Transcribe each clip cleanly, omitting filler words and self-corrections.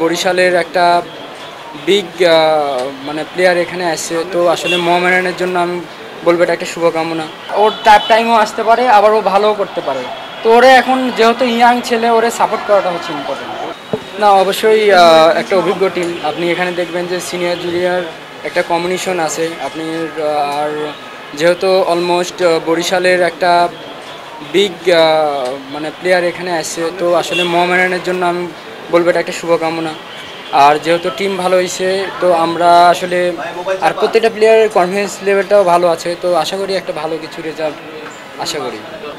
বরিশালের একটা বিগ মানে প্লেয়ার এখানে আসছে, তো আসলে মোহামেডানের জন্য আমি বলবো এটা একটা শুভকামনা। ওর টাইমও আসতে পারে, আবার ও ভালোও করতে পারে। তো ওরে এখন যেহেতু ইয়াং ছেলে, ওরে সাপোর্ট করাটা হচ্ছে ইম্পর্টেন্ট। না, অবশ্যই একটা অভিজ্ঞ টিম। আপনি এখানে দেখবেন যে সিনিয়র জুনিয়র একটা কম্বিনেশন আছে আপনি। আর যেহেতু অলমোস্ট বরিশালের একটা বিগ মানে প্লেয়ার এখানে আসছে, তো আসলে মোহামেডানের জন্য আমি বলবো এটা একটা শুভকামনা। আর যেহেতু টিম ভালো হয়েছে, তো আমরা আসলে আর প্রত্যেকটা প্লেয়ারের কনফিডেন্স লেভেলটাও ভালো আছে, তো আশা করি একটা ভালো কিছু রেজাল্ট আশা করি।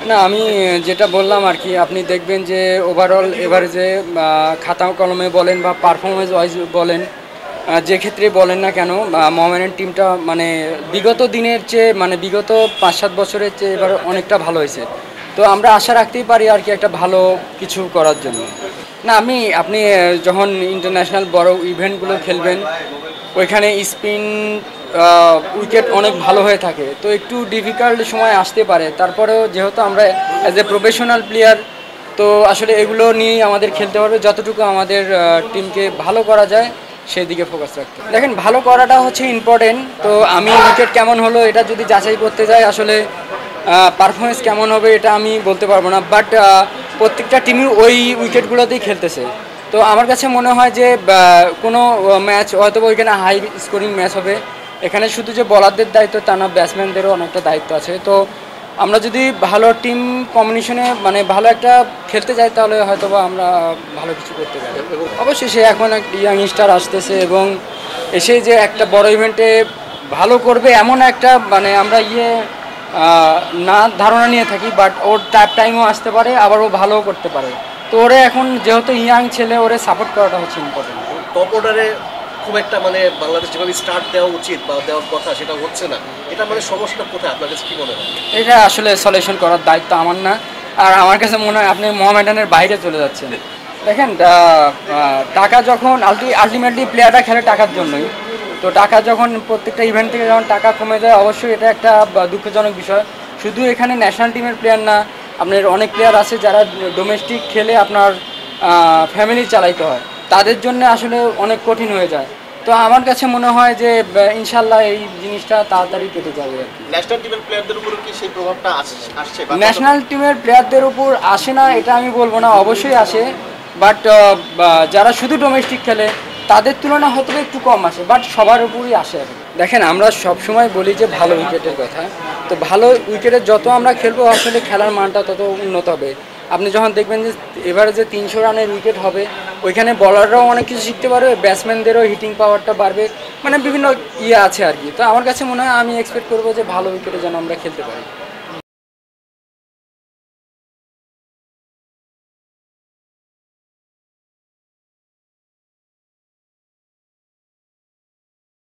না, আমি যেটা বললাম আর কি, আপনি দেখবেন যে ওভারঅল এভারেজে খাতা কলমে বলেন বা পারফরমেন্স ওয়াইজ বলেন, যে ক্ষেত্রে বলেন না কেন, মোহামেডান টিমটা মানে বিগত দিনের চেয়ে, মানে বিগত 5-7 বছরের চেয়ে এবার অনেকটা ভালো হয়েছে। তো আমরা আশা রাখতেই পারি আর কি একটা ভালো কিছু করার জন্য। না, আপনি যখন ইন্টারন্যাশনাল বড় ইভেন্টগুলো খেলবেন, ওইখানে স্পিন উইকেট অনেক ভালো হয়ে থাকে, তো একটু ডিফিকাল্ট সময় আসতে পারে। তারপরেও যেহেতু আমরা অ্যাজ এ প্রফেশনাল প্লেয়ার, তো আসলে এগুলো নিয়েই আমাদের খেলতে হবে, যতটুকু আমাদের টিমকে ভালো করা যায় সেই দিকে ফোকাস রাখতে। দেখেন, ভালো করাটা হচ্ছে ইম্পর্টেন্ট। তো আমি উইকেট কেমন হলো এটা যদি যাচাই করতে যাই, আসলে পারফরমেন্স কেমন হবে এটা আমি বলতে পারবো না, বাট প্রত্যেকটা টিমই ওই উইকেটগুলোতেই খেলতেছে। তো আমার কাছে মনে হয় যে কোনো ম্যাচ হয়তো ওইখানে হাই স্কোরিং ম্যাচ হবে, এখানে শুধু যে বলারদের দায়িত্ব তা না, ব্যাটসম্যানদেরও অনেকটা দায়িত্ব আছে। তো আমরা যদি ভালো টিম কম্বিনেশনে মানে ভালো একটা খেলতে যাই, তাহলে হয়তো বা আমরা ভালো কিছু করতে পারি। অবশ্যই সে এখন একটা ইয়াং স্টার আসতেছে, এবং এসে যে একটা বড় ইভেন্টে ভালো করবে এমন একটা মানে আমরা না ধারণা নিয়ে থাকি, বাট ওর টাইমও আসতে পারে, আবার ও ভালোও করতে পারে। তো ওরে এখন যেহেতু ইয়াং ছেলে, ওরে সাপোর্ট করাটা হচ্ছে ইম্পর্টেন্ট। টপ অর্ডারে খুব একটা মানে বাংলাদেশ যেভাবে স্টার্ট দেওয়া উচিত বা দেওয়ার কথা সেটা হচ্ছে না, এটা মানে সমস্যাটা কোথায় আপনার কাছে কি মনে হয়? এটা আসলে সলিউশন করার দায়িত্ব আমার না। আর আমার কাছে মনে হয় আপনি মোহামেডানের বাইরে চলে যাচ্ছেন। দেখেন, টাকা যখন আলটিমেটলি প্লেয়াররা খেলে টাকার জন্যই, তো টাকা যখন প্রত্যেকটা ইভেন্ট থেকে যখন টাকা কমে যায়, অবশ্যই এটা একটা দুঃখজনক বিষয়। শুধু এখানে ন্যাশনাল টিমের প্লেয়ার না, আপনার অনেক প্লেয়ার আছে যারা ডোমেস্টিক খেলে আপনার ফ্যামিলি চালাইতে হয়, তাদের জন্য আসলে অনেক কঠিন হয়ে যায়। তো আমার কাছে মনে হয় যে ইনশাল্লাহ এই জিনিসটা তাড়াতাড়ি কেটে যাবে আর কি। ন্যাশনাল টিমের প্লেয়ারদের উপর কি সেই প্রভাবটা আসছে? ন্যাশনাল টিমের প্লেয়ারদের উপর আসে না এটা আমি বলবো না, অবশ্যই আসে, বাট যারা শুধু ডোমেস্টিক খেলে তাদের তুলনা হয়তো একটু কম আসে, বাট সবার উপরই আসে আর কি। দেখেন, আমরা সবসময় বলি যে ভালো উইকেটের কথা, তো ভালো উইকেটে যত আমরা খেলবো আসলে খেলার মানটা তত উন্নত হবে। আপনি যখন দেখবেন যে এবারে যে 300 রানের উইকেট হবে, ওইখানে বলাররাও অনেক কিছু শিখতে পারবে, ব্যাটসম্যানদেরও হিটিং পাওয়ারটা বাড়বে, মানে বিভিন্ন আছে আর কি। তো আমার কাছে মনে হয় আমি এক্সপেক্ট করবো যে ভালো উইকেটে যেন আমরা খেলতে পারি।